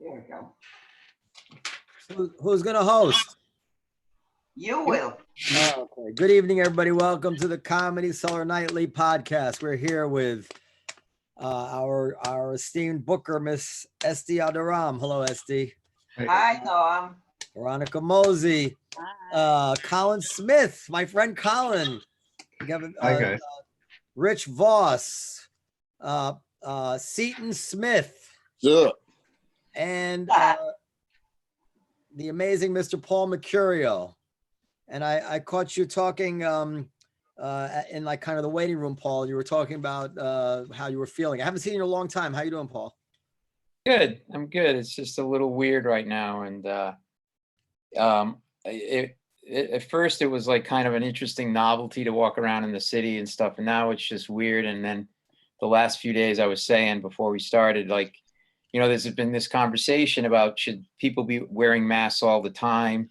There we go. Who's gonna host? You will. Okay. Good evening, everybody. Welcome to the Comedy Cellar Nightly podcast. We're here with our esteemed booker, Miss Estee Dworman. Hello, Estee. Hi, Noam. Veronica Mosley. Colin Smith, my friend Colin. Hi, guys. Rich Voss. Seaton Smith. Sure. And the amazing Mr. Paul Mercurio. And I caught you talking in like kind of the waiting room, Paul. You were talking about how you were feeling. I haven't seen you in a long time. How you doing, Paul? Good. I'm good. It's just a little weird right now. And at first it was like kind of an interesting novelty to walk around in the city and stuff. And now it's just weird. And then the last few days I was saying before we started, like, you know, there's been this conversation about should people be wearing masks all the time?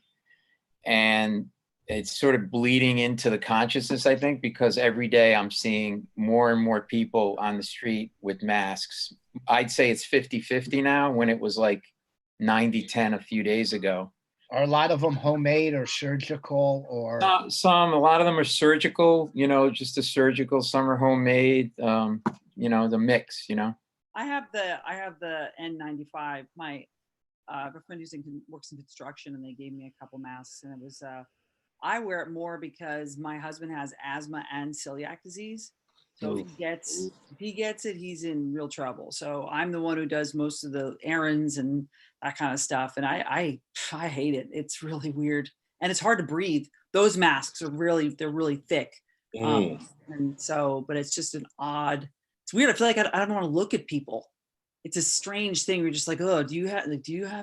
And it's sort of bleeding into the consciousness, I think, because every day I'm seeing more and more people on the street with masks. I'd say it's 50-50 now when it was like 90-10 a few days ago. Are a lot of them homemade or surgical or? A lot of them are surgical, you know, just a surgical, some are homemade, you know, the mix, you know. I have the N95. My I have a friend who works in construction, and they gave me a couple masks, and it was I wear it more because my husband has asthma and celiac disease. So if he gets it, he's in real trouble. So I'm the one who does most of the errands and that kind of stuff. And I hate it. It's really weird, and it's hard to breathe. Those masks are really thick, and so, but it's just it's weird. I feel like I don't want to look at people. It's a strange thing. You're just like, oh, do you have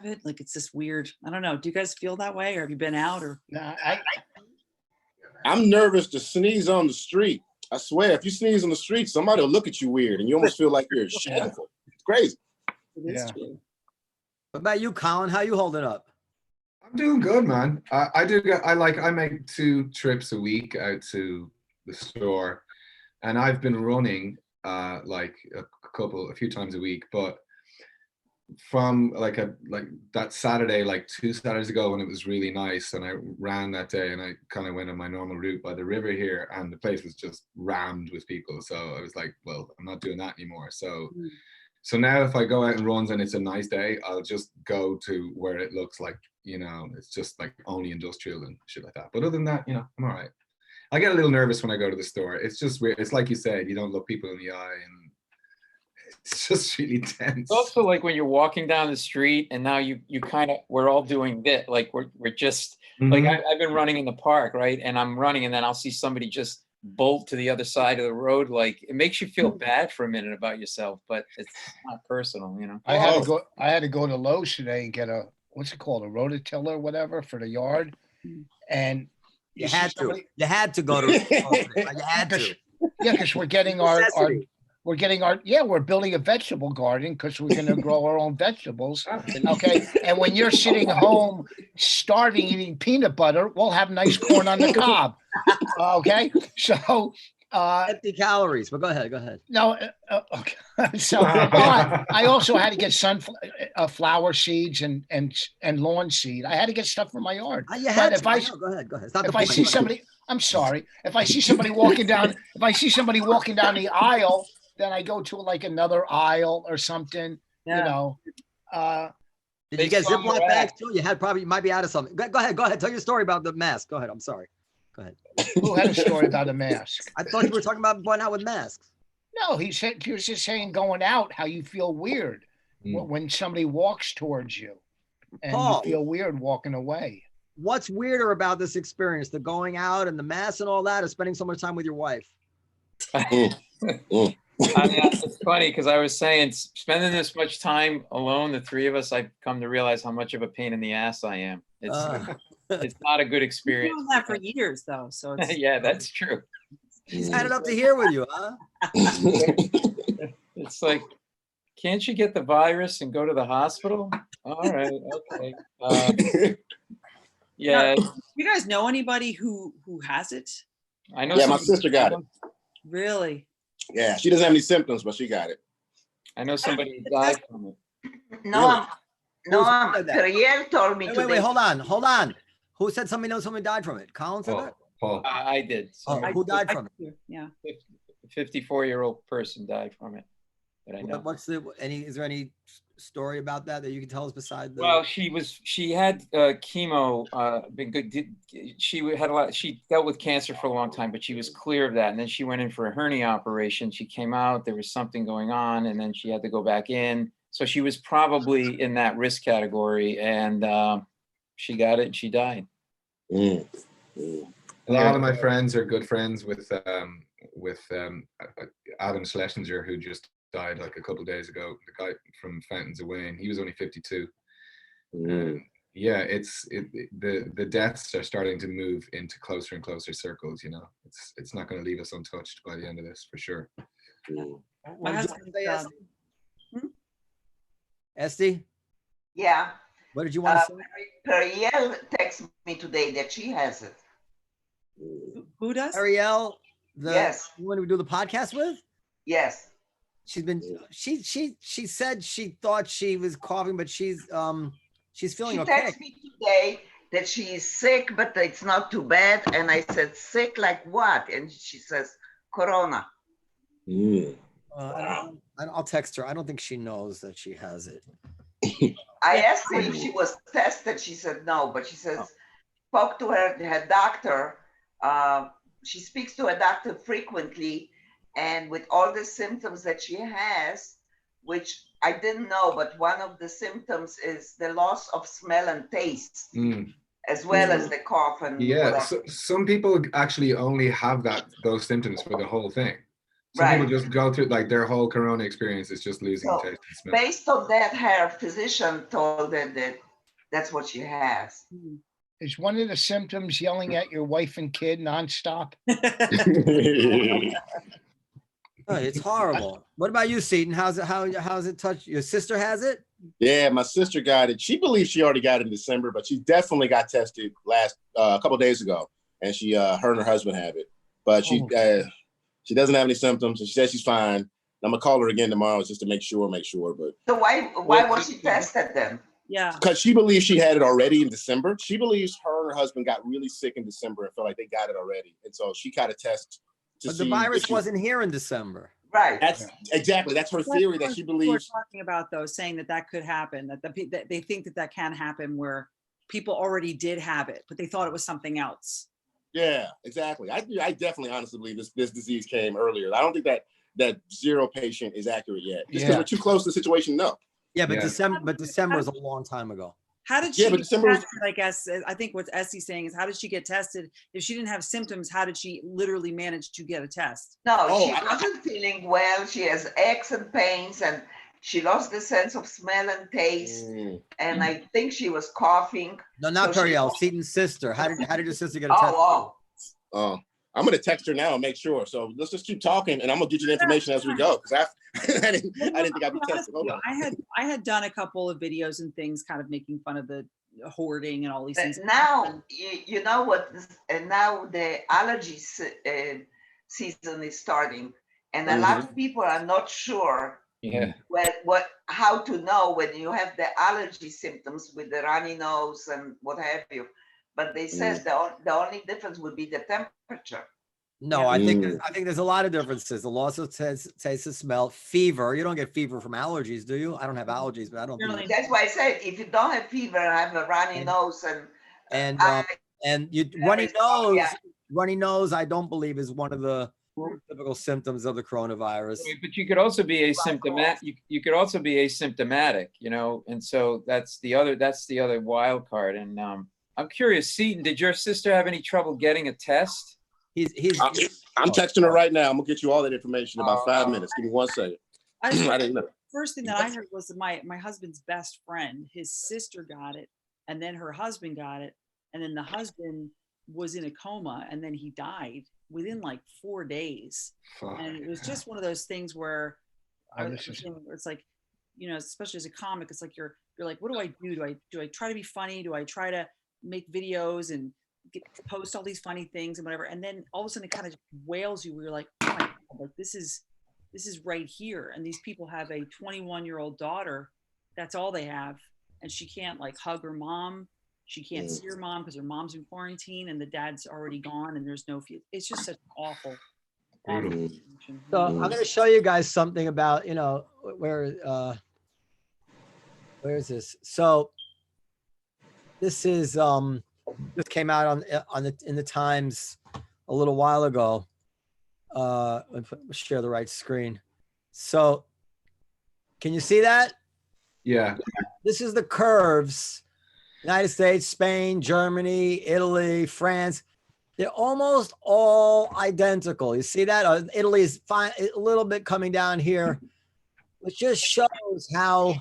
it? Like, it's just weird. I don't know. Do you guys feel that way, or have you been out? Or No, I'm nervous to sneeze on the street. I swear, if you sneeze on the street, somebody will look at you weird, and you almost feel like you're a shameful. It's crazy. it is true. What about you, Colin? How you holding up? I'm doing good, man. I make 2 trips a week out to the store, and I've been running like a few times a week, but from like that Saturday, like 2 Saturdays ago when it was really nice, and I ran that day, and I kind of went on my normal route by the river here, and the place was just rammed with people. So I was like, well, I'm not doing that anymore. So now if I go out and runs and it's a nice day, I'll just go to where it looks like, you know, it's just like only industrial and shit like that. But other than that, you know, I'm all right. I get a little nervous when I go to the store. It's just weird. It's like you said, you don't look people in the eye, and it's just really tense. It's also like when you're walking down the street, and now you kind of, we're all doing that. Like we're just like, I've been running in the park, right? And I'm running, and then I'll see somebody just bolt to the other side of the road. Like, it makes you feel bad for a minute about yourself, but it's not personal, you know. I had to go to Lowe's today and get what's it called, a rototiller or whatever for the yard, and You had to go to. You had to. Yeah, because we're getting we're building a vegetable garden because we're going to grow our own vegetables. Okay. And when you're sitting home starving, eating peanut butter, we'll have nice corn on the cob. Okay. So, empty calories, but go ahead. No. Okay. So I also had to get sunflower seeds and lawn seed. I had to get stuff from my yard. Go ahead. If I see somebody, I'm sorry. If I see somebody walking down the aisle, then I go to like another aisle or something. Yeah. You know. Did you get Ziploc bags too? You might be out of something. Go ahead. Tell your story about the mask. Go ahead. I'm sorry. Go ahead. Who had a story about a mask? I thought you were talking about going out with masks. No, he was just saying going out, how you feel weird when somebody walks towards you, and Paul, you feel weird walking away. What's weirder about this experience, the going out and the mask and all that, or spending so much time with your wife? I mean, it's funny because I was saying, spending this much time alone, the 3 of us, I've come to realize how much of a pain in the ass I am. It's not a good experience. You've known that for years, though. So it's, yeah, that's true. He's had it up to here with you, huh? It's like, can't you get the virus and go to the hospital? All right, okay. Yeah. Now, you guys know anybody who has it? I know. Yeah, my sister got it. Really? Yeah, she doesn't have any symptoms, but she got it. I know somebody who died from it. No, No, Who said that? Periel told me Wait, today. wait, hold on. Who said somebody knows somebody died from it? Colin said that? Paul. I did. Oh, So who died from it? Yeah. a 54-year-old person died from it that I know. What's is there any story about that you can tell us beside the? Well, she had chemo, been good. She dealt with cancer for a long time, but she was clear of that. And then she went in for a hernia operation. She came out, there was something going on, and then she had to go back in. So she was probably in that risk category, and she got it and she died. A lot of my friends are good friends with Adam Schlesinger, who just died like a couple of days ago. The guy from Fountains of Wayne. He was only 52. Yeah, the deaths are starting to move into closer and closer circles. You know, it's not going to leave us untouched by the end of this for sure. My husband, Estee? Yeah. What did you want to say? Periel texted me today that she has it. who does? Ariel, Yes. the one we do the podcast with? Yes. She's been she said she thought she was coughing, but she's feeling She okay. texted me today that she is sick, but it's not too bad. And I said, sick like what? And she says, corona. I'll text her. I don't think she knows that she has it. I asked her if she was tested. She said no, but she says, spoke to her doctor. She speaks to her doctor frequently, and with all the symptoms that she has, which I didn't know, but one of the symptoms is the loss of smell and taste, as well as the cough and yeah. So, some people actually only have those symptoms for the whole thing. Some people just go through like their whole corona experience is just losing taste and smell. Based on that, her physician told her that that's what she has. Is one of the symptoms yelling at your wife and kid nonstop? Oh, it's horrible. What about you, Seaton? How's it touch? Your sister has it? Yeah, my sister got it. She believes she already got it in December, but she definitely got tested a couple of days ago, and her and her husband have it. But she doesn't have any symptoms, and she says she's fine. I'm gonna call her again tomorrow just to make sure. But so why was she tested then? Yeah, because she believes she had it already in December. She believes her and her husband got really sick in December and felt like they got it already, and so she got a test. But the virus wasn't here in December. Right. That's her theory that she believes. We're talking about though, saying that could happen. That they think that can happen where people already did have it, but they thought it was something else. Yeah, exactly. I definitely honestly believe this disease came earlier. I don't think that zero patient is accurate yet. Just because we're too close to the situation. No. Yeah, but December is a long time ago. How did she but get December tested? I guess I think what Estie's saying is, how did she get tested? If she didn't have symptoms, how did she literally manage to get a test? No, she wasn't feeling well. She has aches and pains, and she lost the sense of smell and taste. And I think she was coughing. No, not Periel, Seaton's sister. How did your sister get a test? Oh, I'm gonna text her now and make sure. So let's just keep talking, and I'm gonna get you the information as we go, because I didn't think I'd be tested. Hold on. I had done a couple of videos and things, kind of making fun of the hoarding and all these things. Now you know what? And now the allergies season is starting, and a lot of people are not sure. How to know when you have the allergy symptoms with the runny nose and what have you. But they said the only difference would be the temperature. No, I think there's a lot of differences. The loss of taste and smell, fever. You don't get fever from allergies, do you? I don't have allergies, but I don't. That's why I said if you don't have fever and have a runny nose and runny nose, I don't believe is one of the typical symptoms of the coronavirus. But you could also be asymptomatic. You could also be asymptomatic, you know, and so that's the other wild card. And I'm curious, Seaton, did your sister have any trouble getting a test? I'm texting her right now. I'm gonna get you all that information in about 5 minutes. Give me 1 second. I didn't know. First thing that I heard was that my husband's best friend, his sister got it, and then her husband got it, and then the husband was in a coma, and then he died within like 4 days. And it was just one of those things where it's like, you know, especially as a comic, it's like you're like, what do I do? Do I try to be funny? Do I try to make videos and post all these funny things and whatever? And then all of a sudden it kind of wails you where you're like, oh my God, like this is right here. And these people have a 21-year-old daughter. That's all they have. and she can't like hug her mom. She can't see her mom because her mom's in quarantine and the dad's already gone and there's no feel. It's just such awful. Brutal. Situation. So I'm going to show you guys something about, where is this? So this is, this came out in the Times a little while ago. Share the right screen. So can you see that? Yeah. This is the curves. United States, Spain, Germany, Italy, France. They're almost all identical. You see that? Italy is fine, a little bit coming down here, which just shows how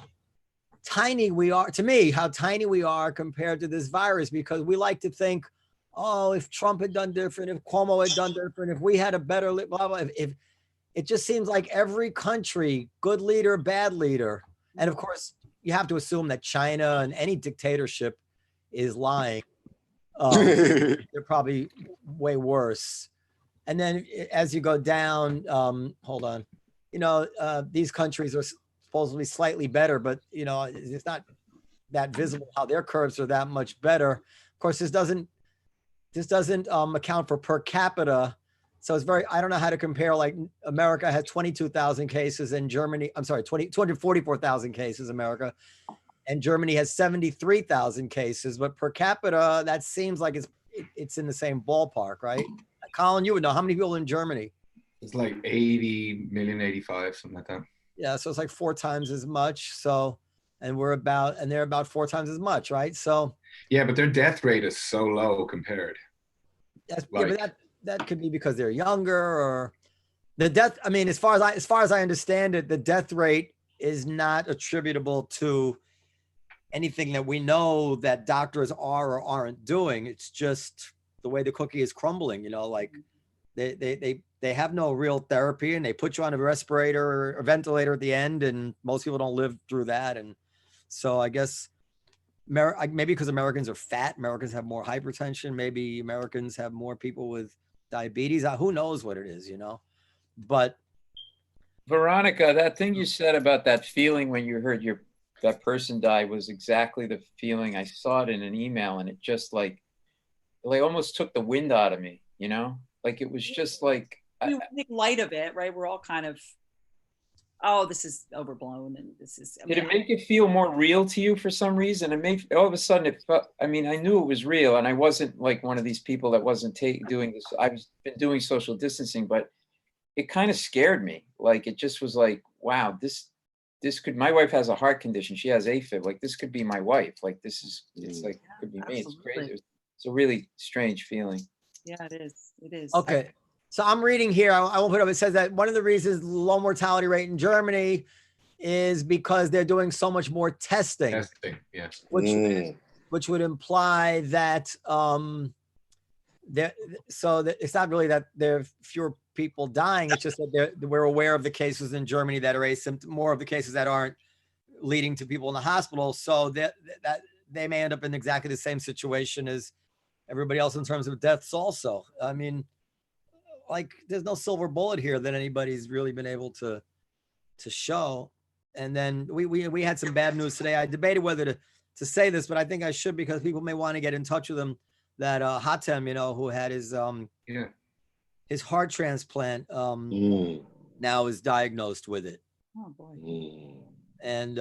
tiny we are, to me, how tiny we are compared to this virus, because we like to think, oh, if Trump had done different, if Cuomo had done different, if we had a better, blah, blah, if it just seems like every country, good leader, bad leader. And of course, you have to assume that China and any dictatorship is lying. They're probably way worse. And then as you go down, hold on, these countries are supposedly slightly better, but it's not that visible how their curves are that much better. Of course, this doesn't account for per capita. So it's I don't know how to compare, like America has 22,000 cases and Germany, 244,000 cases, America, and Germany has 73,000 cases, but per capita, that seems like it's in the same ballpark, right? Colin, you would know, how many people in Germany? It's like 80 million, 85, something like that. Yeah, so it's like 4 times as much. So, and they're about 4 times as much, right? So yeah, but their death rate is so low compared. Yeah, but that could be because they're younger, or the death. I mean, as far as I understand it, the death rate is not attributable to anything that we know that doctors are or aren't doing. It's just the way the cookie is crumbling. Like they have no real therapy, and they put you on a respirator or a ventilator at the end, and most people don't live through that. And so I guess maybe because Americans are fat, Americans have more hypertension, maybe Americans have more people with diabetes. Who knows what it is, but Veronica, that thing you said about that feeling when you heard that person die was exactly the feeling. I saw it in an email, and it just like almost took the wind out of me, like it was just like, we make light of it, right? We're all kind of, oh, this is overblown, and this is. Did it make it feel more real to you for some reason? It made all of a sudden it felt. I mean, I knew it was real, and I wasn't like one of these people that wasn't doing this. I've been doing social distancing, but it kind of scared me. Like it just was like, wow, this could. My wife has a heart condition. She has AFib. Like this could be my wife. Like this is. It's like could be me. It's crazy. It's a really strange feeling. Yeah, it is. It is. Okay. So I'm reading here, I won't put it up. It says that one of the reasons low mortality rate in Germany is because they're doing so much more testing. Testing, yes. Which would imply that it's not really that there are fewer people dying. It's just that we're aware of the cases in Germany that are more of the cases that aren't leading to people in the hospital. So that they may end up in exactly the same situation as everybody else in terms of deaths also. I mean, like there's no silver bullet here that anybody's really been able to show. And then we had some bad news today. I debated whether to say this, but I think I should, because people may want to get in touch with him, that Hatem, who had his heart transplant, now is diagnosed with it. Oh boy. And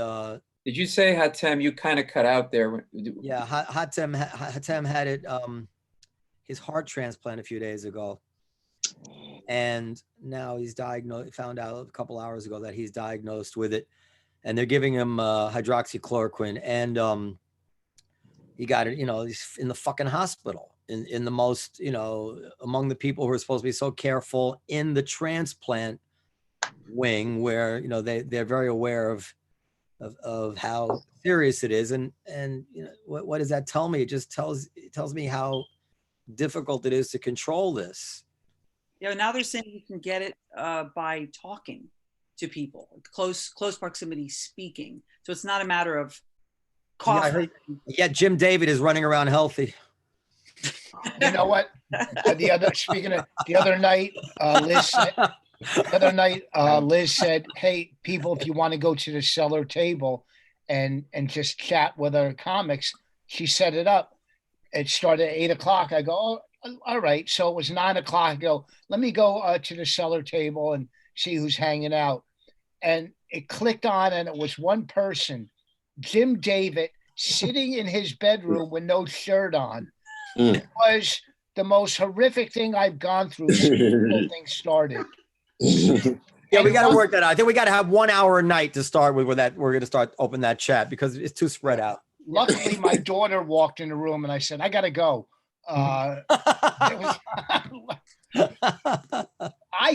did you say Hatem? You kind of cut out there. Yeah, Hatem had it, his heart transplant a few days ago. And now he's diagnosed, found out a couple hours ago that he's diagnosed with it. And they're giving him hydroxychloroquine. And he got it, he's in the fucking hospital in the most, among the people who are supposed to be so careful in the transplant wing, where, they're very aware of how serious it is. And what does that tell me? It just tells me how difficult it is to control this. Yeah, now they're saying you can get it by talking to people, close proximity speaking. So it's not a matter of coughing. Yeah, Jim David is running around healthy. You know what? The other night, Liz said, "Hey, people, if you want to go to the cellar table and just chat with our comics. She set it up. It started at 8 o'clock. I go, oh, all right. So it was 9 o'clock. I go, let me go to the cellar table and see who's hanging out. And it clicked on, and it was one person, Jim David, sitting in his bedroom with no shirt on. It was the most horrific thing I've gone through since the whole thing started. Yeah, we got to work that out. I think we got to have 1 hour a night to start with that. We're going to start open that chat because it's too spread out. Luckily, my daughter walked in the room and I said, I got to go. I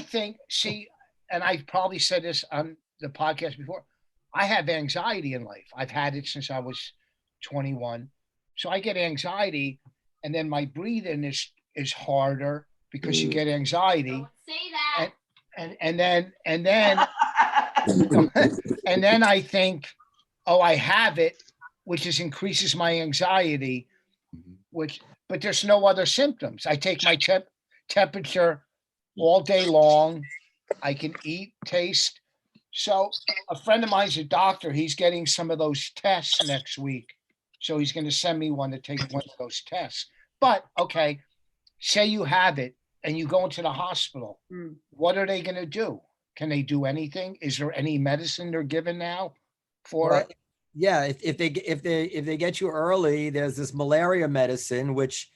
think, see, and I probably said this on the podcast before, I have anxiety in life. I've had it since I was 21. So I get anxiety, and then my breathing is harder because you get anxiety. Don't say that. And then and then I think, oh, I have it, which increases my anxiety, but there's no other symptoms. I take my temperature all day long. I can eat, taste. So a friend of mine's a doctor. He's getting some of those tests next week. So he's going to send me one to take one of those tests. But okay, say you have it and you go into the hospital. What are they going to do? Can they do anything? Is there any medicine they're given now for it? Yeah, if they get you early, there's this malaria medicine, which,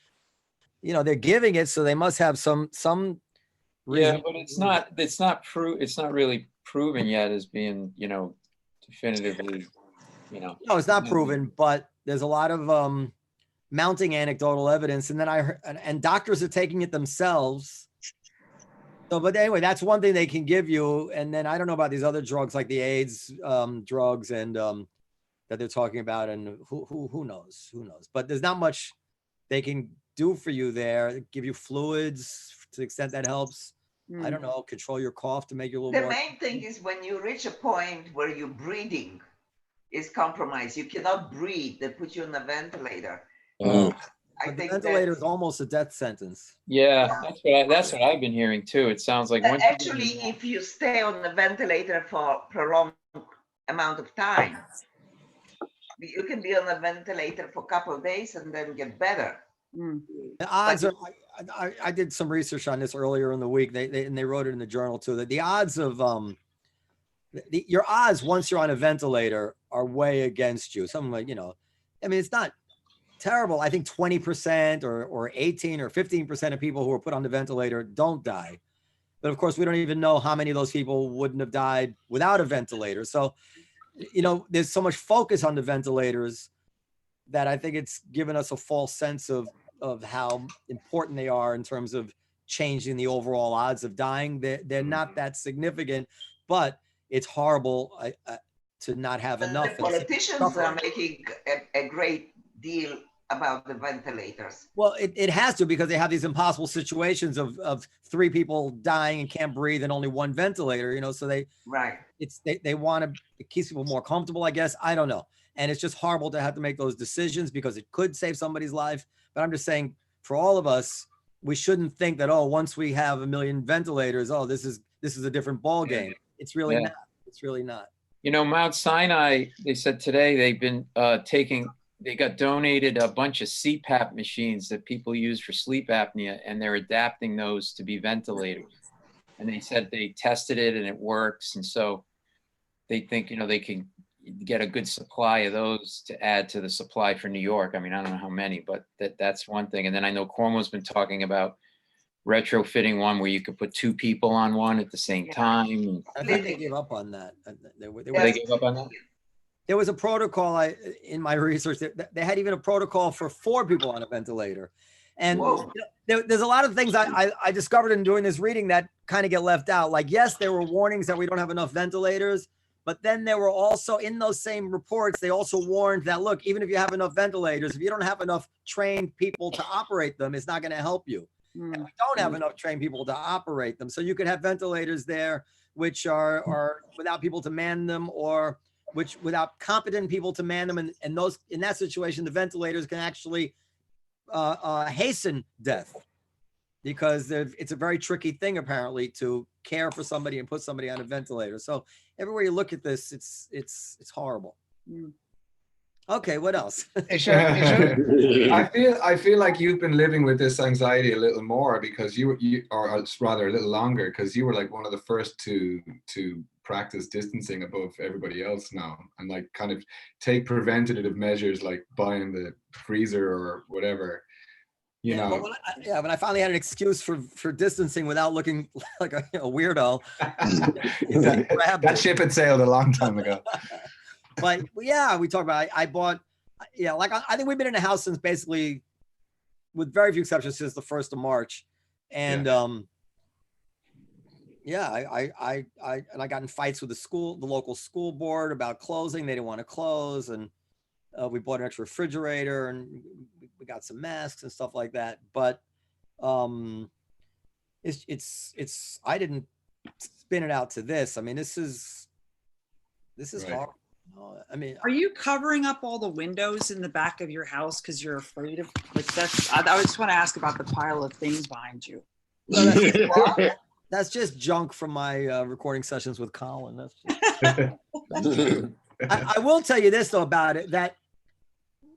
they're giving it, so they must have some reason. Yeah, but it's not really proven yet as being, definitively, No, it's not proven, but there's a lot of mounting anecdotal evidence, and then I heard, and doctors are taking it themselves. So, but anyway, that's one thing they can give you, and then I don't know about these other drugs like the AIDS drugs and that they're talking about, and who knows, but there's not much they can do for you there. Give you fluids to the extent that helps. I don't know, control your cough to make you a little The more. main thing is when you reach a point where your breathing is compromised, you cannot breathe, they put you on a ventilator. I But the think ventilator is almost a death sentence. Yeah, that's what I've been hearing too. It sounds like that actually, if you stay on the ventilator for prolonged amount of time, you can be on a ventilator for a couple of days and then get better. The odds are, I did some research on this earlier in the week. They wrote it in the journal too, that the odds of your odds once you're on a ventilator are way against you. Something like, it's not terrible. I think 20% or 18 or 15% of people who are put on the ventilator don't die. But of course, we don't even know how many of those people wouldn't have died without a ventilator. So, there's so much focus on the ventilators that I think it's given us a false sense of how important they are in terms of changing the overall odds of dying. They're not that significant, but it's horrible to not have enough. The politicians are making a great deal about the ventilators. Well, it has to, because they have these impossible situations of 3 people dying and can't breathe and only 1 ventilator, so they want to, it keeps people more comfortable, I guess. I don't know. And it's just horrible to have to make those decisions because it could save somebody's life. But I'm just saying, for all of us, we shouldn't think that, once we have 1 million ventilators, this is a different ball game. It's really not. It's really not. Mount Sinai, they said today they've been they got donated a bunch of CPAP machines that people use for sleep apnea, and they're adapting those to be ventilators. And they said they tested it and it works. And so they think, they can get a good supply of those to add to the supply for New York. I don't know how many, but that's one thing. And then I know Cuomo's been talking about retrofitting one where you could put 2 people on one at the same time. I think they gave up on that. They gave up on that? There was a protocol in my research that they had even a protocol for 4 people on a ventilator. And there's a lot of things I discovered in doing this reading that kind of get left out. Like, yes, there were warnings that we don't have enough ventilators, but then there were also, in those same reports, they also warned that, look, even if you have enough ventilators, if you don't have enough trained people to operate them, it's not going to help you. And we don't have enough trained people to operate them. So you could have ventilators there which are without people to man them, or which without competent people to man them. And those, in that situation, the ventilators can actually hasten death, because it's a very tricky thing, apparently, to care for somebody and put somebody on a ventilator. So everywhere you look at this, it's horrible. Okay, what else? Is there, I feel like you've been living with this anxiety a little more because you or rather a little longer, because you were like one of the first to practice distancing above everybody else now, and like kind of take preventative measures like buying the freezer or whatever. You Yeah, know. but when I finally had an excuse for distancing without looking like a weirdo. that ship had sailed a long time ago. But yeah, we talked about, I bought, yeah, like I think we've been in a house since basically, with very few exceptions, since the 1st of March. And yeah, I got in fights with the local school board about closing. They didn't want to close. And we bought an extra refrigerator and we got some masks and stuff like that. But it's I didn't spin it out to this. I mean, this is right. Hard. I mean, are you covering up all the windows in the back of your house because you're afraid of, like, that's, I just want to ask about the pile of things behind you. That's just junk from my recording sessions with Colin. That's just, I will tell you this though about it, that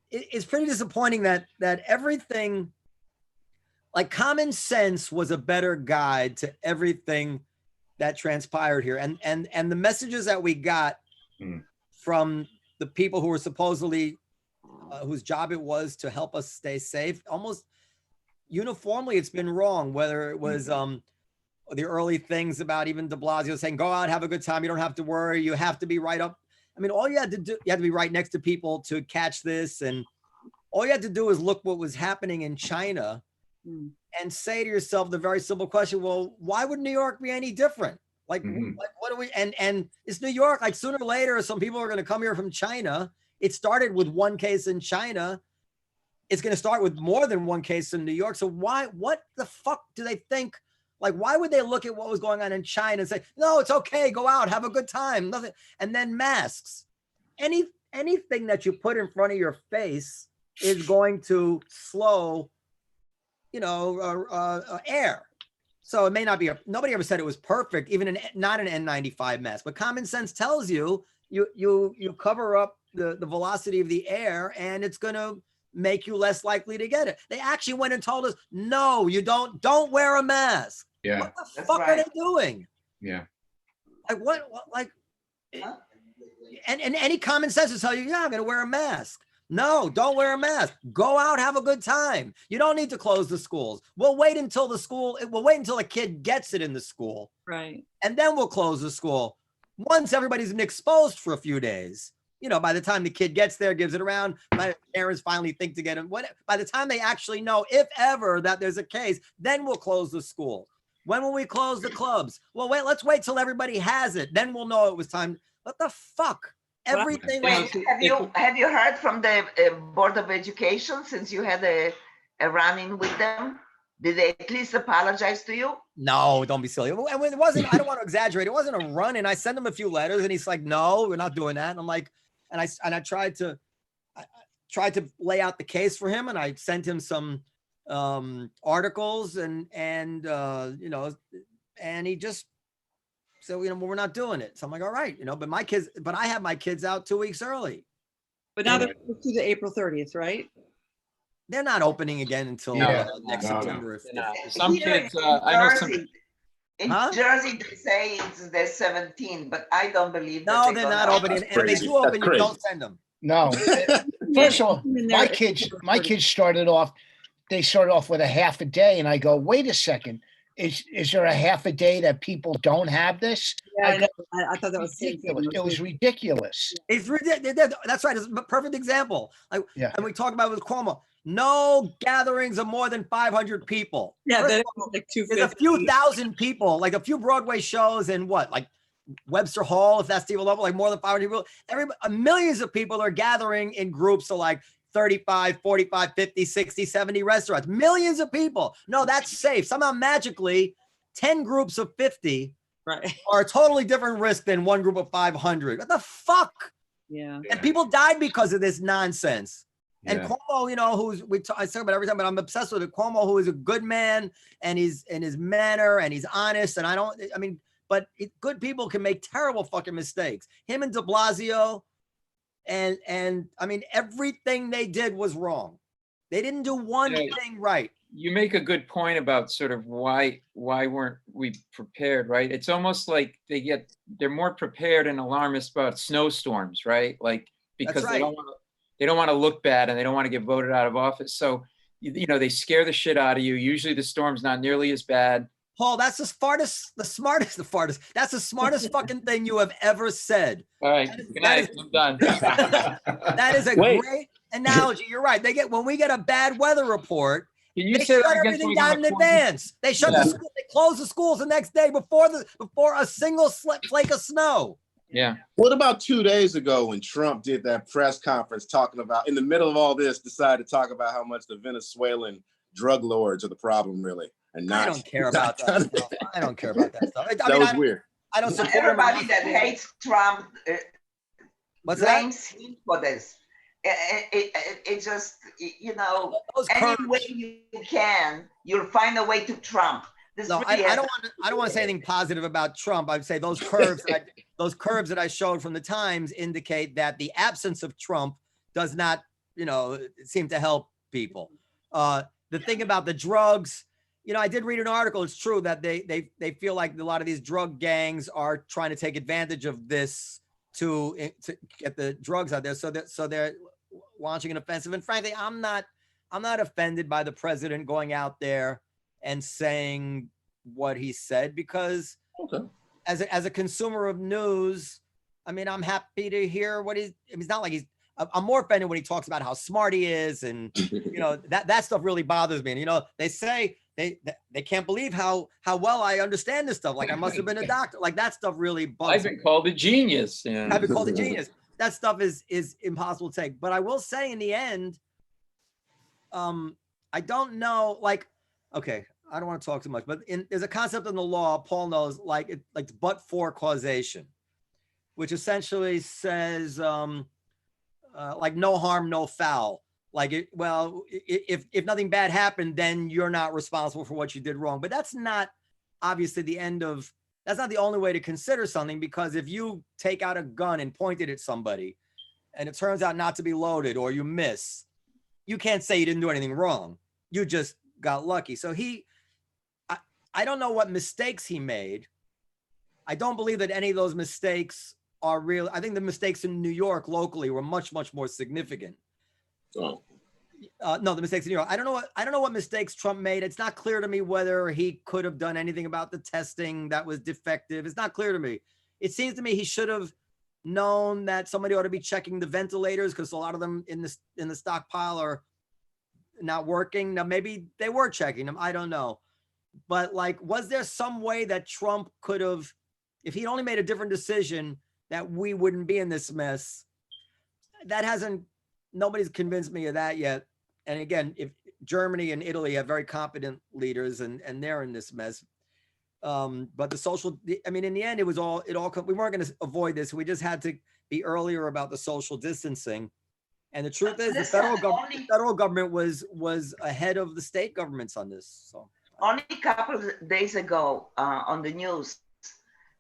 it's pretty disappointing that everything, like, common sense was a better guide to everything that transpired here, and the messages that we got from the people who were supposedly whose job it was to help us stay safe, almost uniformly it's been wrong. Whether it was the early things about even de Blasio saying, go out, have a good time, you don't have to worry, you have to be right up. I mean, all you had to do, you had to be right next to people to catch this, and all you had to do is look what was happening in China and say to yourself the very simple question, well, why would New York be any different? Like, like, what do we, and it's New York, like, sooner or later, some people are going to come here from China. It started with one case in China. It's going to start with more than one case in New York. So what the fuck do they think? Like, why would they look at what was going on in China and say, no, it's okay, go out, have a good time, nothing. And then masks. Anything that you put in front of your face is going to slow, you know, air. So it may not be, nobody ever said it was perfect, even not an N95 mask, but common sense tells you, you cover up the velocity of the air and it's going to make you less likely to get it. They actually went and told us, no, you don't wear a mask. Yeah. What the fuck are they doing? Yeah. Like what like, and any common sense will tell you, yeah, I'm going to wear a mask. No, don't wear a mask. Go out, have a good time. You don't need to close the schools. We'll wait until the kid gets it in the school. Right. And then we'll close the school. Once everybody's been exposed for a few days, you know, by the time the kid gets there, gives it around, my parents finally think to get him. By the time they actually know, if ever, that there's a case, then we'll close the school. When will we close the clubs? Well, let's wait till everybody has it. Then we'll know it was time. What the fuck? Everything. Wait, have you heard from the Board of Education since you had a run-in with them? Did they at least apologize to you? No, don't be silly. It wasn't, I don't want to exaggerate. It wasn't a run-in. I sent him a few letters and he's like, no, we're not doing that. And I'm like, and I tried to lay out the case for him, and I sent him some articles and you know, and he just said, you know, well, we're not doing it. So I'm like, all right, you know, but I have my kids out 2 weeks early. But now they're to the April 30th, right? They're not opening again until next September. Some kids, I know some. In Jersey, they say it's the 17th, but I don't believe that. No, they're not opening. And if they do open, you don't send them. No. First of all, my kids started off with a half a day, and I go, wait a second. Is there a half a day that people don't have this? Yeah, I thought that was ridiculous. It was ridiculous. It's ridiculous. That's right. It's a perfect example. And we talked about it with Cuomo. No gatherings of more than 500 people. Yeah, there's a few thousand people, like a few Broadway shows and like Webster Hall, if that's the level, like more than 500 people. Millions of people are gathering in groups of like 35, 45, 50, 60, 70 restaurants. Millions of people. No, that's safe. Somehow magically 10 groups of 50 are a totally different risk than one group of 500. What the fuck? Yeah. And people died because of this nonsense. And Cuomo, you know, I say about every time, but I'm obsessed with it. Cuomo, who is a good man, and he's in his manner, and he's honest. And but good people can make terrible fucking mistakes. Him and de Blasio And I mean, everything they did was wrong. They didn't do one thing right. You make a good point about sort of why weren't we prepared, right? It's almost like they're more prepared and alarmist about snowstorms, right? Like, because That's right. they don't want to look bad and they don't want to get voted out of office. So, they scare the shit out of you. Usually the storm's not nearly as bad. Paul, that's that's the smartest fucking thing you have ever said. All right, good night. I'm done. That is a great analogy. You're right. When we get a bad weather report, Can you they say shut that again? everything down in advance. They shut the school, they close the schools the next day before a single flake of snow. Yeah. What about 2 days ago when Trump did that press conference talking about, in the middle of all this, decided to talk about how much the Venezuelan drug lords are the problem, really? And not, I don't care about that stuff. I don't care about that stuff. That was weird. I don't support everybody that hates Trump What's blames him for this. It just, any way you can, you'll find a way to Trump. No, I don't want to say anything positive about Trump. I'd say those curves that I showed from the Times indicate that the absence of Trump does not, seem to help people. The thing about the drugs, I did read an article. It's true that they feel like a lot of these drug gangs are trying to take advantage of this to get the drugs out there. So they're launching an offensive. And frankly, I'm not offended by the president going out there and saying what he said, because as a consumer of news, I mean, I'm happy to hear what it's not like I'm more offended when he talks about how smart he is. And, that stuff really bothers me. And, they say they can't believe how well I understand this stuff. Like I must have been a doctor. Like that stuff really bugs me. I've been called a genius. Yeah. I've been called a genius. That stuff is impossible to take. But I will say in the end, I don't know, okay, I don't want to talk too much, but there's a concept in the law, Paul knows, like but-for causation, which essentially says like no harm, no foul. Like, if nothing bad happened, then you're not responsible for what you did wrong. But that's not obviously that's not the only way to consider something, because if you take out a gun and point it at somebody and it turns out not to be loaded, or you miss, you can't say you didn't do anything wrong. You just got lucky. So I don't know what mistakes he made. I don't believe that any of those mistakes are real. I think the mistakes in New York locally were much, much more significant. Oh. No, the mistakes in New York. I don't know what mistakes Trump made. It's not clear to me whether he could have done anything about the testing that was defective. It's not clear to me. It seems to me he should have known that somebody ought to be checking the ventilators, because a lot of them in the stockpile are not working. Now, maybe they were checking them. I don't know. But was there some way that Trump could have, if he'd only made a different decision, that we wouldn't be in this mess? Nobody's convinced me of that yet. And again, if Germany and Italy have very competent leaders and they're in this mess. But in the end, we weren't going to avoid this. We just had to be earlier about the social distancing. And the truth is, the federal government was ahead of the state governments on this. So only a couple of days ago on the news,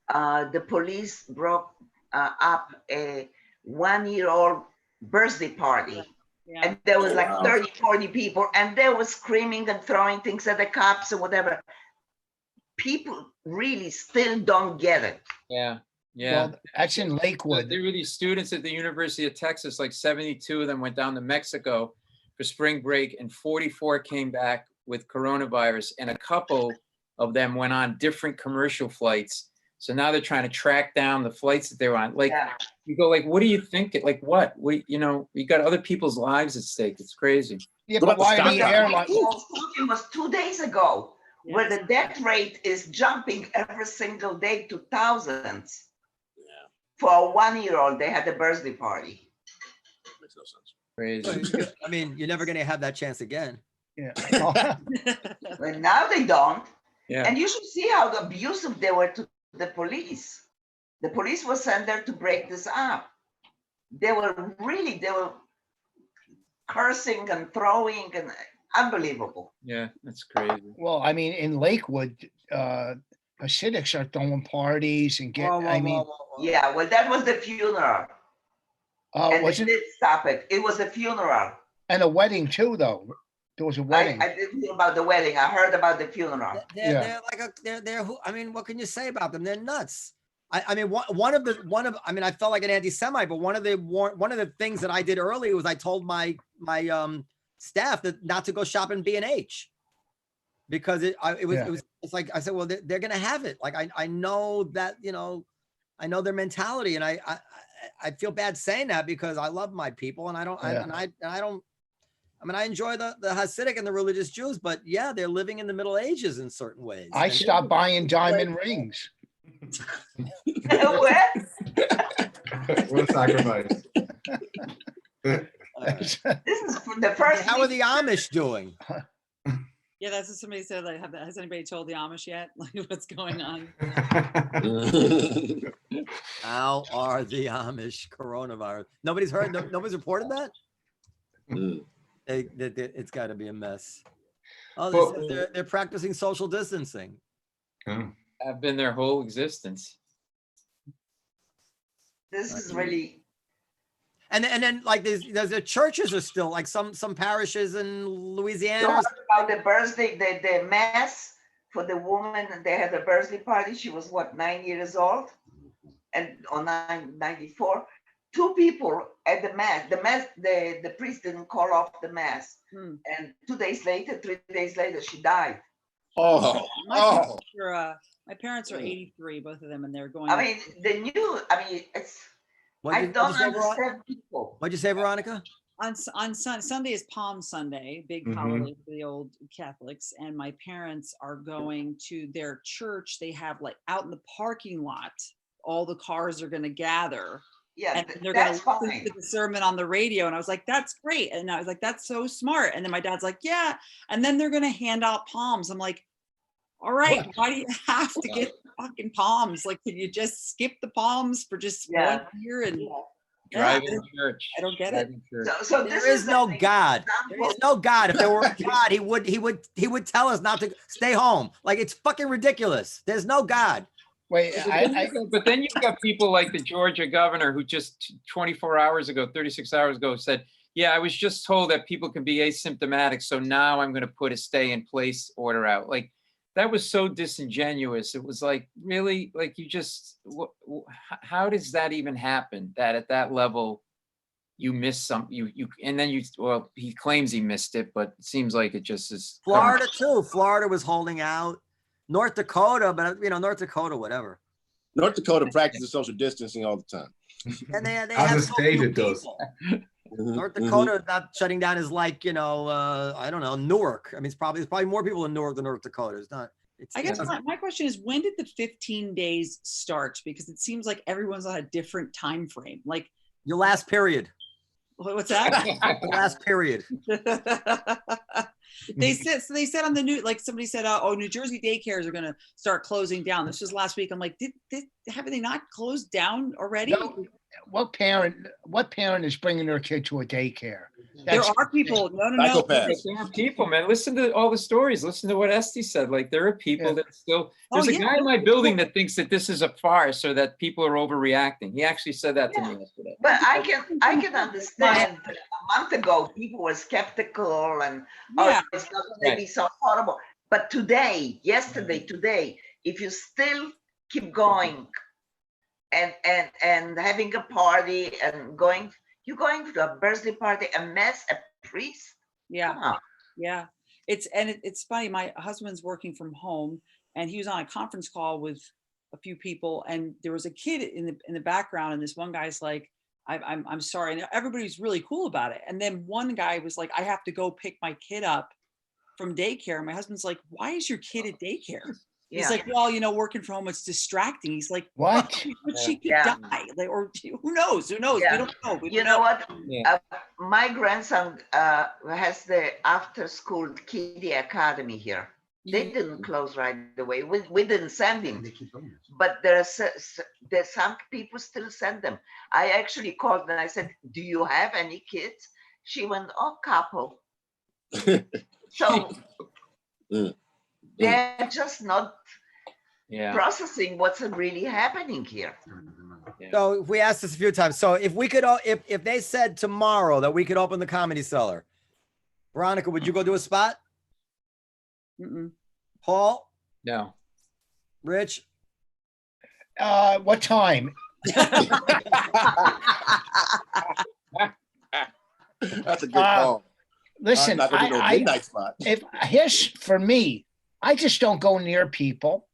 the police broke up a 1-year-old birthday party. Yeah. And there was 30, 40 people, and they were screaming and throwing things at the cops and whatever. People really still don't get it. Yeah. Yeah. Well, that's in Lakewood. There were these students at the University of Texas, 72 of them went down to Mexico for spring break, and 44 came back with coronavirus, and a couple of them went on different commercial flights. So now they're trying to track down the flights that they were on. You go, what do you think? What? You got other people's lives at stake. It's crazy. Yeah, but why are the airlines? It was 2 days ago, where the death rate is jumping every single day to thousands. Yeah. For a 1-year-old, they had a birthday party. Makes no sense. Crazy. I mean, you're never going to have that chance again. Yeah. But now they don't. Yeah. And you should see how abusive they were to the police. The police were sent there to break this up. They were cursing and throwing, and unbelievable. Yeah, that's crazy. Well, I mean, in Lakewood, Hasidics are throwing parties and Yeah, well, that was the funeral. And Was they it? did stop it. It was a funeral. And a wedding too, though. There was a wedding. I didn't hear about the wedding. I heard about the funeral. They're like they're who, I mean, what can you say about them? They're nuts. I mean, I mean, I felt like an anti-Semite, but one of the things that I did early was I told my staff that not to go shop in B&H because it's like I said, well, they're gonna have it. Like I know that, you know, I know their mentality, and I feel bad saying that because I love my people, and I don't I mean, I enjoy the Hasidic and the religious Jews, but yeah, they're living in the Middle Ages in certain ways. I stopped buying diamond rings. What? What a sacrifice. This is the first. How are the Amish doing? Yeah, that's what somebody said. Like, has anybody told the Amish yet? Like, what's going on? How are the Amish coronavirus? Nobody's heard. Nobody's reported that. It's got to be a mess. Oh, they're practicing social distancing. Have been their whole existence. This is really. And then like the churches are still like some parishes in Louisiana. About the birthday, the mass for the woman, they had a birthday party. She was what, 9 years old, and on 94. 2 people at the mass. The priest didn't call off the mass, and 3 days later, she died. My parents are 83, both of them, and they're going. I mean, it's. I don't understand people. What'd you say, Veronica? On Sunday is Palm Sunday, big holiday for the old Catholics, and my parents are going to their church. They have like out in the parking lot, all the cars are going to gather. Yeah, and they're going to listen to the sermon on the radio. And I was like, that's great. And I was like, that's so smart. And then my dad's like, yeah. And then they're going to hand out palms. I'm like, all right, why do you have to get fucking palms? Like, can you just skip the palms for just 1 year and drive in church? I don't get it. So there is no God. There is no God. If there were a God, he would tell us not to stay home. Like, it's fucking ridiculous. There's no God. Wait, but then you've got people like the Georgia governor who just 24 hours ago, 36 hours ago said, yeah, I was just told that people can be asymptomatic. So now I'm going to put a stay in place order out. Like, that was so disingenuous. It was like, really, like, you just, how does that even happen? That at that level, you miss some, and then well, he claims he missed it, but it seems like it just is. Florida too. Florida was holding out. North Dakota, but North Dakota, whatever. North Dakota practices social distancing all the time. And they As have a state, it does. North Dakota not shutting down is like, I don't know, Newark. I mean, there's probably more people in Newark than North Dakota. It's not. I guess my question is, when did the 15 days start? Because it seems like everyone's on a different time frame. Like your last period. What's that? The last period. They said on the news, like somebody said, oh, New Jersey daycares are going to start closing down. This was last week. I'm like, haven't they not closed down already? No. What parent is bringing their kid to a daycare? There are people. No. There are people, man. Listen to all the stories. Listen to what Estee said. Like, there are people that still. There's a guy in my building that thinks that this is a farce or that people are overreacting. He actually said that to me yesterday. But I can understand. A month ago, people were skeptical and it's not going to be so horrible. But today, today, if you still keep going and having a party and you're going to a birthday party, a priest. Yeah. It's funny. My husband's working from home, and he was on a conference call with a few people, and there was a kid in the background, and this one guy's like, I'm sorry, and everybody's really cool about it. And then one guy was like, I have to go pick my kid up from daycare. My husband's like, why is your kid at daycare? He's like, well, working from home, it's distracting. He's like, what? But she could die, like, or who knows? Who knows? We don't know. You know what? My grandson has the after-school kiddie academy here. They didn't close right away. We didn't send him, but there's some people still send them. I actually called and I said, "Do you have any kids?" She went, "Oh, couple." So they're just not. Yeah. processing what's really happening here. Yeah. So we asked this a few times. So if we could, if they said tomorrow that we could open the Comedy Cellar, Veronica, would you go do a spot? Mm-mm. Paul, No. Rich, What time? That's a good call. Listen, I'm not gonna do no midnight spot. Here's for me, I just don't go near people.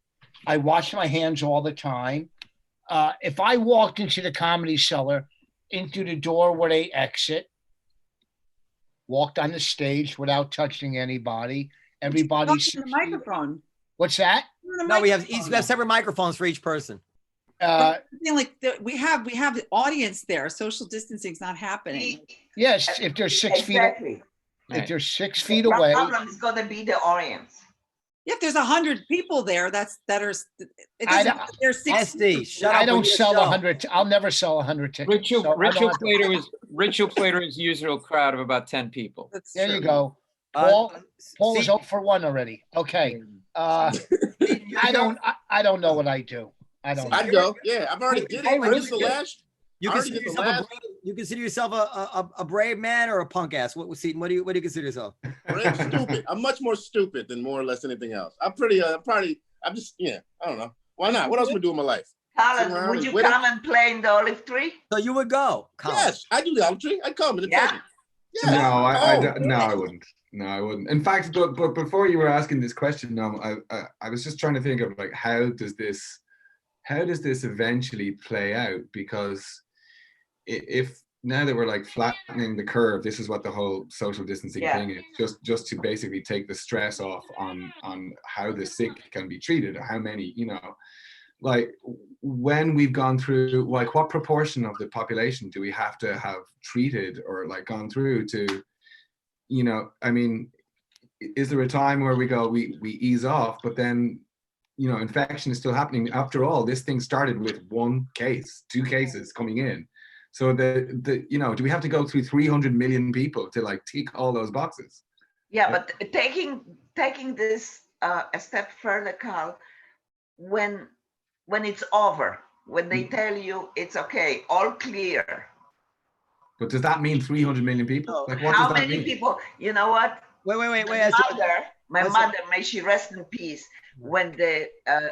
I wash my hands all the time. If I walked into the Comedy Cellar, into the door where they exit, walked on the stage without touching anybody, everybody's Talking to the microphone. What's that? no, we have separate microphones for each person. We have the audience there. Social distancing's not happening. Yes, if they're 6 feet, Exactly. if they're 6 feet The away. problem is going to be the audience. If there's 100 people there, it doesn't. There's 6. Estee, shut I up. don't with your sell show. 100. I'll never sell 100 tickets. Ritual, so I ritual don't have to- Plater is usual crowd of about 10 people. There you go. Uh, Paul is see- 0 for 1 already. Okay. I don't know what I do. I don't know. I'd go. Yeah, I've already did it. This is the last. You I already consider did the yourself last. you consider yourself a brave man or a punk ass? What Seaton? What do you consider yourself? I'm stupid. I'm much more stupid than more or less anything else. I'm pretty. I'm just. Yeah. I don't know. Why not? What else am I doing in my life? Colin, Sit around would and you wait come and play in the olive tree? So you would go, Colin. Yes, I do the olive tree. I'd come in the Yeah. second. Yeah. No, Oh. no, I wouldn't. No, I wouldn't. In fact, but before you were asking this question, I was just trying to think of like how does this eventually play out? Because if now that we're like flattening the curve, this is what the whole social distancing Yeah. thing is, just to basically take the stress off on how the sick can be treated, or how many, like when we've gone through, like what proportion of the population do we have to have treated or like gone through to, I mean, is there a time where we go, we ease off, but then, infection is still happening? After all, this thing started with 1 case, 2 cases coming in. So do we have to go through 300 million people to like tick all those boxes? Yeah, but taking this a step further, Carl, when it's over, when they tell you it's okay, all clear. But does that mean 300 million people? Like, what How does that many mean? people? You know what? Wait. My mother, may she rest in peace. When the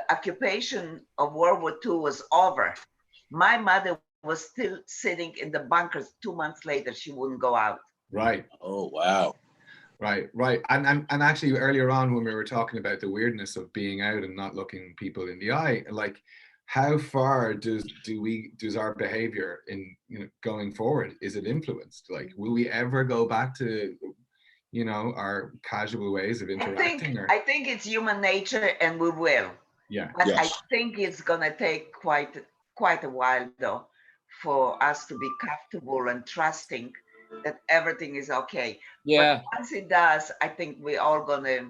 occupation of World War II was over, my mother was still sitting in the bunkers. 2 months later, she wouldn't go out. Right. Oh wow. Right. And actually earlier on when we were talking about the weirdness of being out and not looking people in the eye, like how far does our behavior in going forward, is it influenced? Like, will we ever go back to our casual ways of interacting? I think it's human nature, and we will. Yeah. But Yes. I think it's gonna take quite a while though for us to be comfortable and trusting that everything is okay. Yeah. But once it does, I think we're all gonna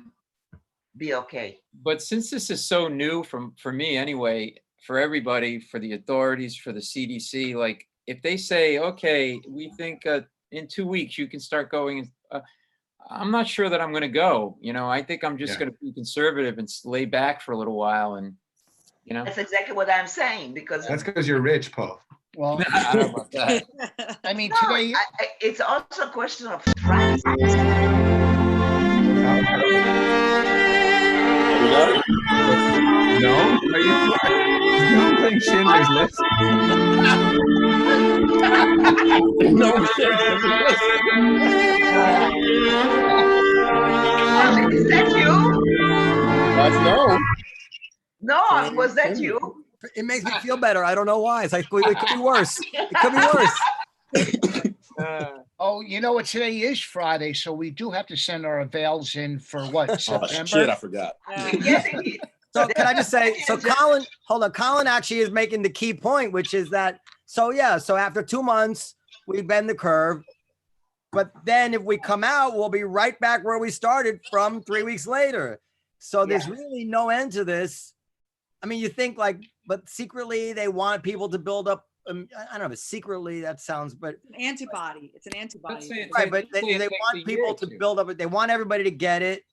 be okay. But since this is so new for me anyway, for everybody, for the authorities, for the CDC, like if they say, okay, we think in 2 weeks you can start going, I'm not sure that I'm going to go. I think I'm just going to be conservative and lay back for a little while. And, That's exactly what I'm saying, because That's because you're rich, Paul. Well, I don't know about that. I mean, no, today, it's also a question of trust. No? Are you playing Schindler's List? No, Is that you? that's no. No, was that you? It makes me feel better. I don't know why. It's like it could be worse. It could be worse. oh, today is Friday, so we do have to send our avails in for what, Oh September? shit, I forgot. Getting it. So can I just say, so Colin, hold on. Colin actually is making the key point, which is that, so after 2 months, we bend the curve. But then if we come out, we'll be right back where we started from 3 weeks later. So there's really no end to this. I mean, you think like, but secretly they want people to build up. I don't know, but secretly that sounds, but An antibody. It's an antibody. right. But they want people to build up. They want everybody to get it.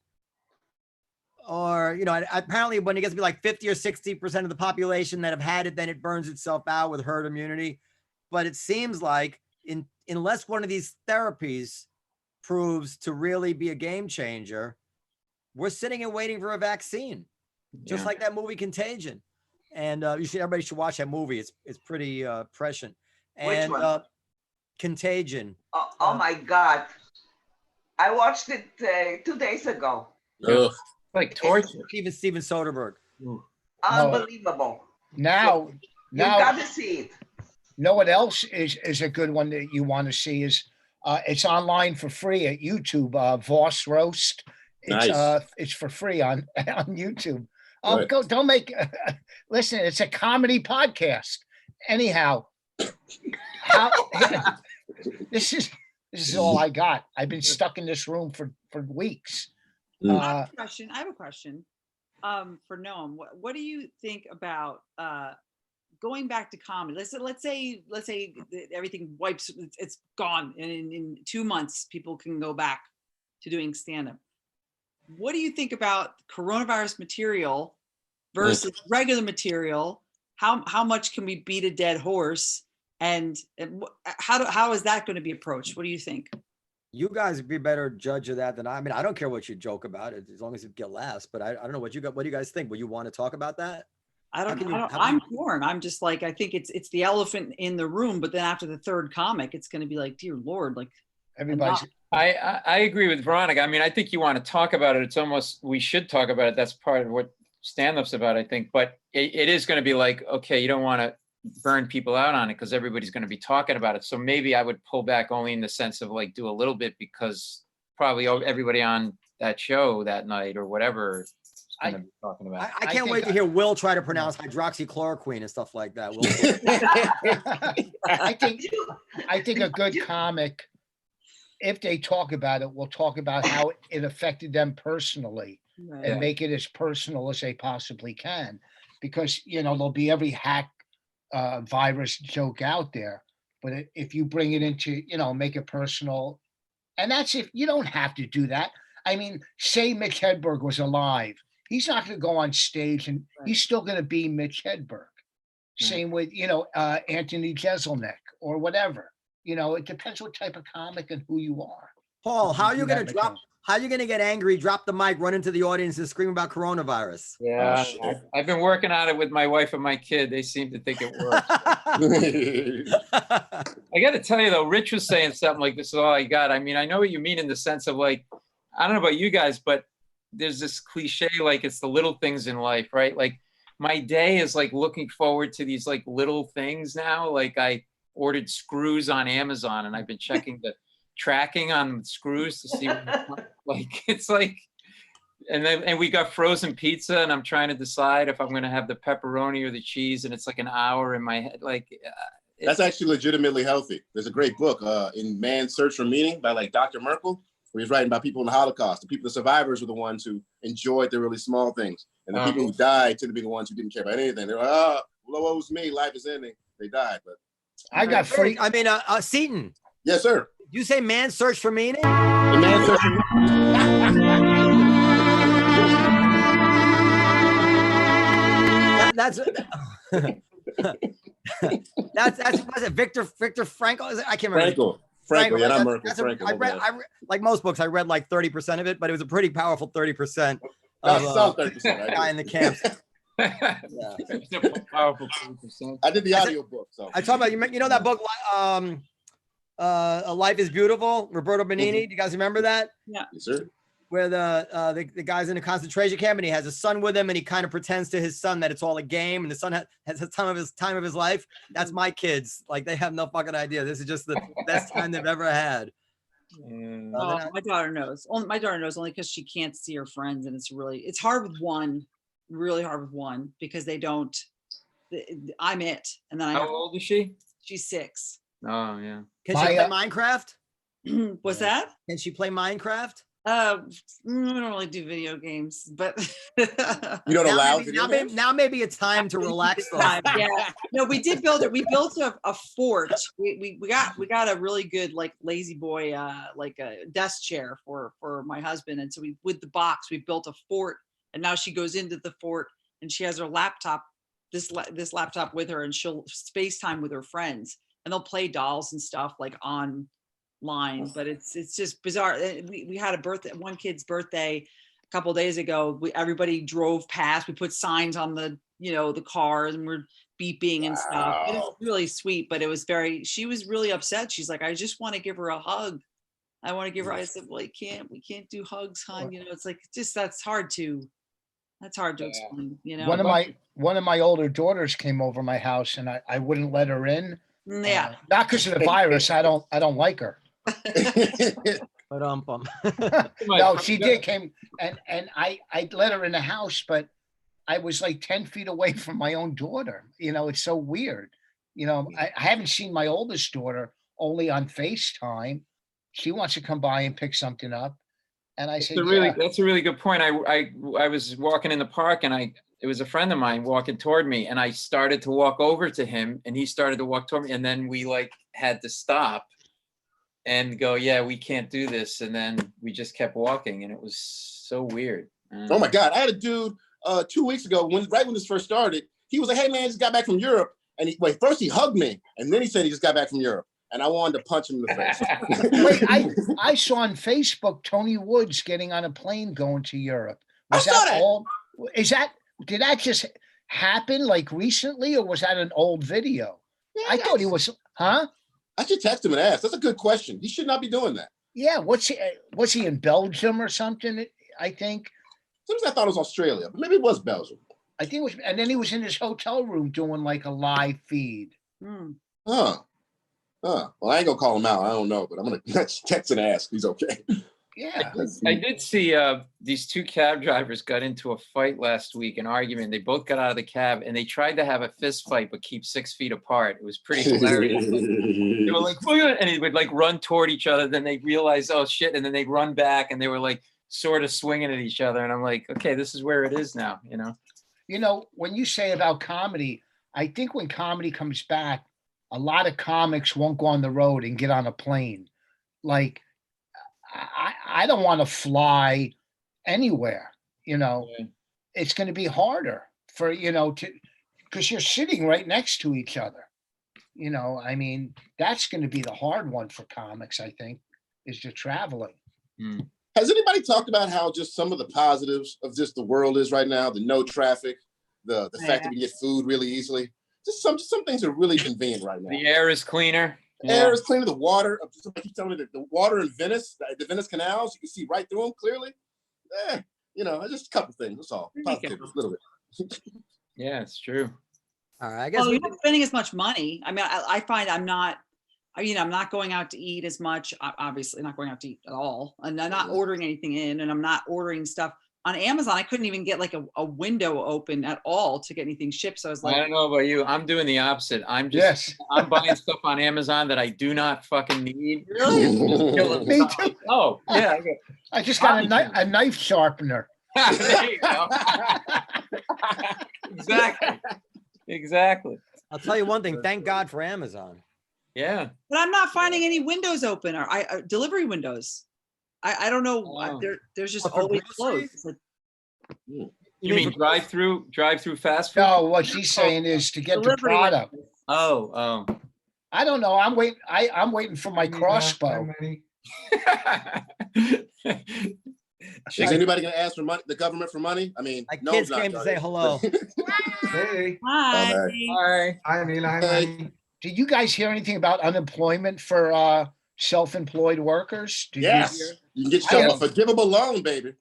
or, you know, apparently when it gets to be like 50 or 60% of the population that have had it, then it burns itself out with herd immunity. But it seems like unless one of these therapies proves to really be a game changer, we're sitting and waiting for a vaccine, just like that movie Contagion. And everybody should watch that movie. It's pretty prescient. And Which one? Contagion. Oh my God. I watched it 2 days ago. Ugh. Like torture. Steven Soderbergh. Unbelievable. Now, You got to see it. know what else is a good one that you want to see is it's online for free at YouTube. Voss Roast. It's for free on YouTube. Right. Don't make listen. It's a comedy podcast. Anyhow, this is all I got. I've been stuck in this room for weeks. I have a question for Noam. What do you think about going back to comedy? Let's say everything wipes, it's gone, and in 2 months people can go back to doing stand-up. What do you think about coronavirus material versus regular material? How much can we beat a dead horse? And how is that going to be approached? What do you think? You guys would be a better judge of that than I mean, I don't care what you joke about it as long as it get laughs, but I don't know what do you guys think? Will you want to talk about that? I'm torn. I'm just like, I think it's the elephant in the room, but then after the third comic, it's going to be like, dear Lord, like Everybody's. I agree with Veronica. I mean, I think you want to talk about it. It's almost, we should talk about it. That's part of what stand-up's about, I think. But it is going to be like, okay, you don't want to burn people out on it because everybody's going to be talking about it. So maybe I would pull back only in the sense of like do a little bit because probably everybody on that show that night or whatever is going to be talking about it. I can't wait to hear Will try to pronounce hydroxychloroquine and stuff like that. I think a good comic, if they talk about it, will talk about how it affected them personally and make it as personal as they possibly can. Because, you know, there'll be every hack virus joke out there. But if you bring it into, you know, make it personal, and that's if you don't have to do that. I mean, say Mitch Hedberg was alive. He's not going to go on stage and he's still going to be Mitch Hedberg. Same with, you know, Anthony Jeselnik or whatever. You know, it depends what type of comic and who you are. Paul, how are you going to get angry, drop the mic, run into the audience and scream about coronavirus? Yeah, I've been working on it with my wife and my kid. They seem to think it works. I got to tell you though, Rich was saying something like, this is all I got. I mean, I know what you mean in the sense of like, I don't know about you guys, but there's this cliche, like it's the little things in life, right? Like my day is like looking forward to these like little things now. Like I ordered screws on Amazon and I've been checking the tracking on screws to see like it's like, and we got frozen pizza and I'm trying to decide if I'm going to have the pepperoni or the cheese, and it's like an hour in my head. Like that's actually legitimately healthy. There's a great book in Man's Search for Meaning by like Dr. Merkel, where he's writing about people in the Holocaust. The survivors were the ones who enjoyed the really small things, and the people who died tend to be the ones who didn't care about anything. They're like, oh, woe is me, life is ending. They died, but I got free. I mean, Seaton. Yes, sir. You say Man's Search for Meaning? The Man's Search for Meaning. That's was it Victor Frankl? Is it? I can't remember. Frankl, yeah, not Merkel. Frankl. I read like most books. I read like 30% of it, but it was a pretty powerful 30% That's of 30%. guy in the camps. Powerful 30%. I did the audio book. So I talk about you know that book, A Life is Beautiful, Roberto Benigni. Do you guys remember that? Yeah. Yes, sir. Where the guy's in a concentration camp and he has a son with him and he kind of pretends to his son that it's all a game and the son has the time of his life. That's my kids. Like they have no fucking idea. This is just the best time they've ever had. My daughter knows. My daughter knows only because she can't see her friends, and it's hard with one, really hard with one because they don't. I'm it, and then How old is she? She's 6. Oh yeah. Can she play Minecraft? What's that? Can she play Minecraft? I don't really do video games, but you don't allow now maybe it's time to relax. Yeah, no, we did build it. We built a fort. We got a really good like lazy boy like a desk chair for my husband, and so with the box we built a fort And now she goes into the fort and she has her laptop, this laptop with her, and she'll FaceTime with her friends and they'll play dolls and stuff like online. But it's just bizarre. We had a birthday, one kid's birthday a couple of days ago. Everybody drove past. We put signs on the, you know, the cars, and we're beeping and stuff. It was really sweet, but it was she was really upset. She's like, I just want to give her a hug. I want to give her. I said, well, we can't do hugs, hon. You know, it's like, just, that's hard to explain, you know. One of my older daughters came over my house and I wouldn't let her in. Yeah. Not because of the virus. I don't like her. But No, she did came and I let her in the house, but I was like 10 feet away from my own daughter. You know, it's so weird. You know, I haven't seen my oldest daughter, only on FaceTime. She wants to come by and pick something up. And I said, that's a really good point. I was walking in the park and it was a friend of mine walking toward me, and I started to walk over to him and he started to walk toward me, and then we like had to stop and go, yeah, we can't do this. And then we just kept walking, and it was so weird. Oh my God. I had a dude 2 weeks ago, right when this first started, he was like, hey man, I just got back from Europe. And first he hugged me, and then he said he just got back from Europe. And I wanted to punch him in the face. Wait, I saw on Facebook Tony Woods getting on a plane going to Europe. I saw that. All? Did that just happen like recently, or was that an old video? Yeah, I thought he was, huh? I should text him and ask. That's a good question. He should not be doing that. Yeah, was he in Belgium or something? I think. Sometimes I thought it was Australia, but maybe it was Belgium. I think it was, and then he was in his hotel room doing like a live feed. Well, I ain't gonna call him out. I don't know, but I'm gonna text and ask. He's okay. Yeah. I did see these two cab drivers got into a fight last week, an argument. They both got out of the cab and they tried to have a fist fight, but keep 6 feet apart. It was pretty hilarious. They were like, and they would like run toward each other. Then they realized, oh shit. And then they'd run back and they were like sort of swinging at each other. And I'm like, okay, this is where it is now, you know? You know, when you say about comedy, I think when comedy comes back, a lot of comics won't go on the road and get on a plane. Like, I don't want to fly anywhere, you know. Yeah. It's going to be harder for, you know, because you're sitting right next to each other. You know, I mean, that's going to be the hard one for comics, I think, is the traveling. Has anybody talked about how just some of the positives of just the world is right now? The no traffic, the fact that we get food really easily. Just some things are really convenient right now. The air is cleaner. The air is cleaner. The water. Somebody keeps telling me that the water in Venice, the Venice canals, you can see right through them clearly. You know, just a couple things. That's all. Positive, a little bit. Yeah, it's true. All right, I guess you're not spending as much money. I mean, I find I'm not going out to eat as much. Obviously, not going out to eat at all, and I'm not ordering anything in, and I'm not ordering stuff on Amazon. I couldn't even get like a window open at all to get anything shipped. So I was like, I don't know about you. I'm doing the opposite. I'm buying stuff on Amazon that I do not fucking need. Really? Me too. Oh, yeah. I just got a knife sharpener. There you go. Exactly. I'll tell you one thing. Thank God for Amazon. Yeah. But I'm not finding any windows open or delivery windows. I don't know. Oh. There's just always closed. Like, you mean drive through fast food? No, what she's saying is to get the product. Oh. I don't know. I'm waiting for my crossbow. Is anybody going to ask for money, the government for money? I mean, my kids came to say hello. Hey. Hi. Hi. Did you guys hear anything about unemployment for self-employed workers? Yes. You can get yourself a forgivable loan, baby.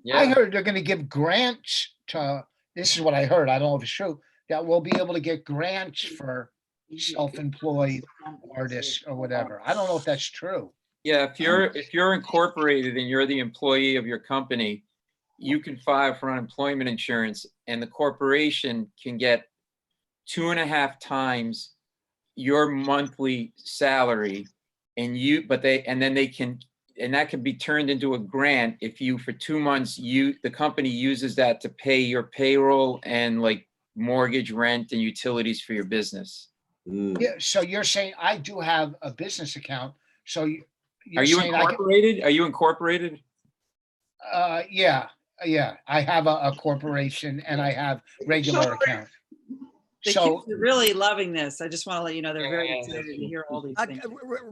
Yeah. I heard they're going to give grants to, this is what I heard, I don't know if it's true, that we'll be able to get grants for self-employed artists or whatever. I don't know if that's true. Yeah, if you're incorporated and you're the employee of your company, you can file for unemployment insurance, and the corporation can get 2.5 times your monthly salary, and that can be turned into a grant if you, for 2 months, the company uses that to pay your payroll and like mortgage, rent, and utilities for your business. Yeah, so you're saying I do have a business account, so are you incorporated? Are you incorporated? Yeah. Yeah, I have a corporation and I have regular account. The So kids are really loving this. I just want to let you know they're very Yeah. excited to hear all these things.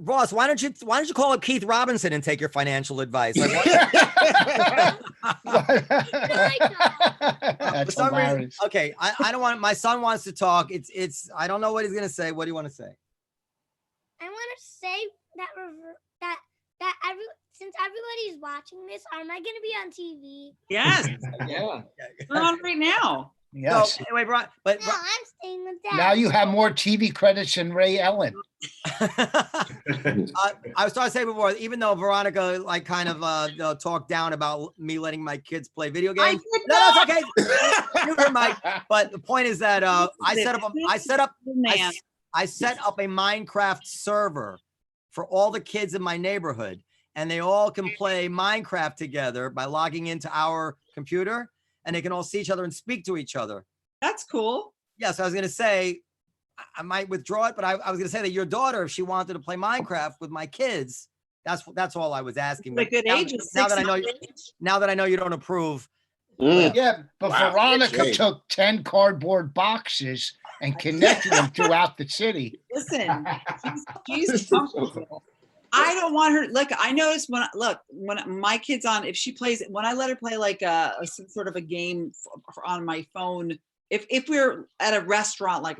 Ross, why don't you call up Keith Robinson and take your financial advice? Like, that's for some reason, hilarious. okay, I don't want. My son wants to talk. It's. I don't know what he's gonna say. What do you want to say? I want to say that since everybody's watching this, am I going to be on TV? Yes, Yeah. we're on right now. Yes. So, anyway, but No, I'm staying with Dad. Now you have more TV credits than Ray Ellen. I was trying to say before, even though Veronica like kind of talked down about me letting my kids play video I games. did No, not. that's okay. Mute her mic. But the point is that I set up a Minecraft server for all the kids in my neighborhood, and they all can play Minecraft together by logging into our computer, and they can all see each other and speak to each other. That's cool. Yes, I was gonna say I might withdraw it, but I was gonna say that your daughter, if she wanted to play Minecraft with my kids, that's all I was asking. The But good age is now that I 6 know months. now that I know you don't approve. Yeah, but Wow, Veronica shame. took 10 cardboard boxes and connected them throughout the city. Listen, she's comfortable. I don't want her. Look, I noticed when my kid's on, if she plays, when I let her play like some sort of a game on my phone, if we're at a restaurant like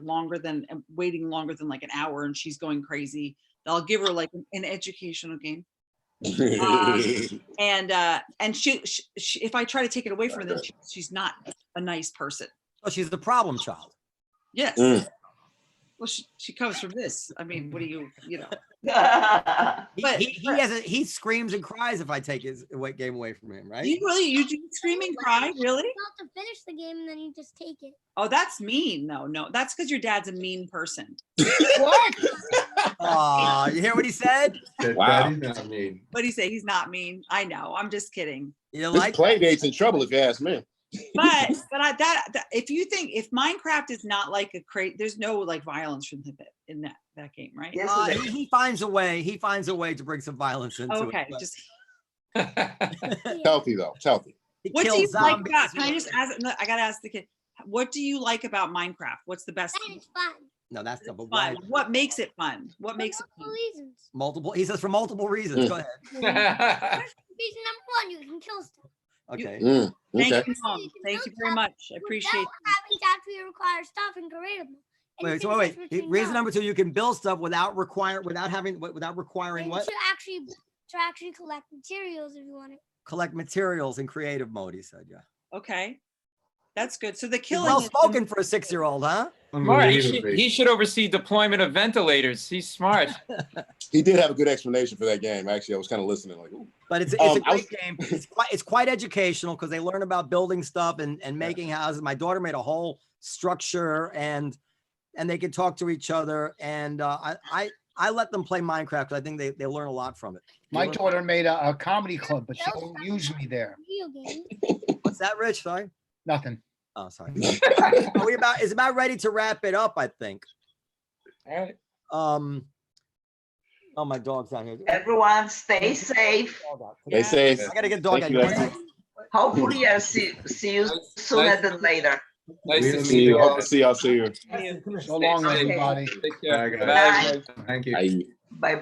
waiting longer than like an hour and she's going crazy, I'll give her like an educational game. And she if I try to take it away from her, then she's not a nice person. Oh, she's the problem child. Yes. Mm. Well, she comes from this. I mean, what do you know? He he screams and cries if I take his game away from him, right? You do scream and cry, really? You have to finish the game and then you just take it. Oh, that's mean. No, that's because your dad's a mean person. What? Oh, you hear what he said? Wow. That is not mean. What do you say? He's not mean. I know. I'm just kidding. You This like play date's in trouble if you ask me. But if you think if Minecraft is not like there's no like violence in that game, right? Yes, it is. he finds a way. He finds a way to bring some violence into Okay, it. but just Healthy though. It's healthy. he what do kills you like zombies. about? Can I just ask? No, I gotta ask the kid. What do you like about Minecraft? What's the best? That is fun. No, that's not. But Fun. why? What makes it fun? What For makes it multiple fun? reasons. Multiple. He says for multiple reasons. Go ahead. Reason number one, you can kill stuff. Okay. Thank Okay. you, Mom. Thank you very much. I appreciate Without having to actually require stuff and create them. And Wait. you So can wait. switch between Reason those. number two: you can build stuff without requiring And what? to actually collect materials if you want it. Collect materials in creative mode. He said, yeah. Okay, that's good. So the He's killing. well is- spoken for a 6-year-old, huh? Smart. Unbelievably. He should oversee deployment of ventilators. He's smart. He did have a good explanation for that game. Actually, I was kind of listening like, ooh. But it's a I great game. It's quite educational because they learn about building stuff and making houses. My daughter made a whole structure and they can talk to each other. And I let them play Minecraft because I think they learn a lot from it. My daughter made a comedy club, but she won't use me there. Video game. What's that, Rich? Sorry. Nothing. Oh, sorry. It's about ready to wrap it up, I think. All right. Oh, my dog's down here. Everyone stay safe. They say I gotta get dog out Thank you, here. Estee. Hopefully I'll see you sooner than later. Nice We'll to meet see see you. you. Hope to see y'all soon. So long, Stay safe. everybody. Take care. Bye, guys. Bye, guys. Thank you. Bye. Bye-bye.